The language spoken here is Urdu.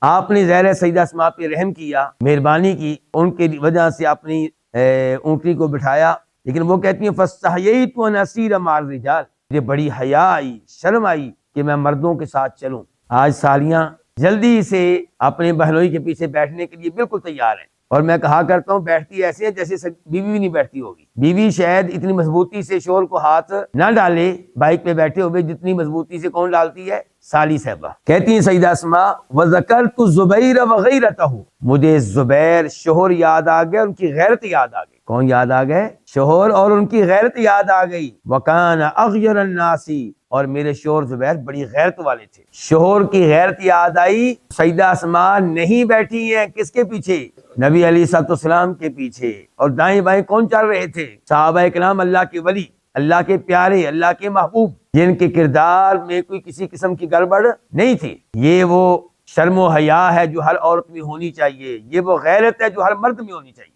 آپ نے ظاہر سیدہ اسماء پہ رحم کیا، مہربانی کی، ان کی وجہ سے اپنی اونٹنی کو بٹھایا، لیکن وہ کہتی ہیں فاستحییت ان اسیر مع الرجال، مجھے بڑی حیا آئی، شرم آئی کہ میں مردوں کے ساتھ چلوں۔ آج سالیاں جلدی سے اپنے بہنوئی کے پیچھے بیٹھنے کے لیے بالکل تیار ہیں، اور میں کہا کرتا ہوں بیٹھتی ایسے ہیں جیسے بیوی بھی نہیں بیٹھتی ہوگی۔ بیوی شاید اتنی مضبوطی سے شوہر کو ہاتھ نہ ڈالے بائک پہ بیٹھے ہوئے جتنی مضبوطی سے کون ڈالتی ہے؟ سالی صاحبہ۔ کہتی ہیں سیدہ اسماء وذکرت الزبیر وغیرتہ، مجھے زبیر شوہر یاد آ گئے، ان کی غیرت یاد آ گئی۔ کون یاد آ گئے؟ شوہر، اور ان کی غیرت یاد آ گئی۔ وکان اغیر الناس، اور میرے شوہر زبیر بڑی غیرت والے تھے۔ شوہر کی غیرت یاد آئی۔ سیدہ اسماء نہیں بیٹھی ہیں کس کے پیچھے؟ نبی علیہ الصلوۃ والسلام کے پیچھے، اور دائیں بائیں کون چل رہے تھے؟ صحابہ کرام، اللہ کے ولی، اللہ کے پیارے، اللہ کے محبوب، جن کے کردار میں کوئی کسی قسم کی گڑبڑ نہیں تھی۔ یہ وہ شرم و حیا ہے جو ہر عورت میں ہونی چاہیے، یہ وہ غیرت ہے جو ہر مرد میں ہونی چاہیے۔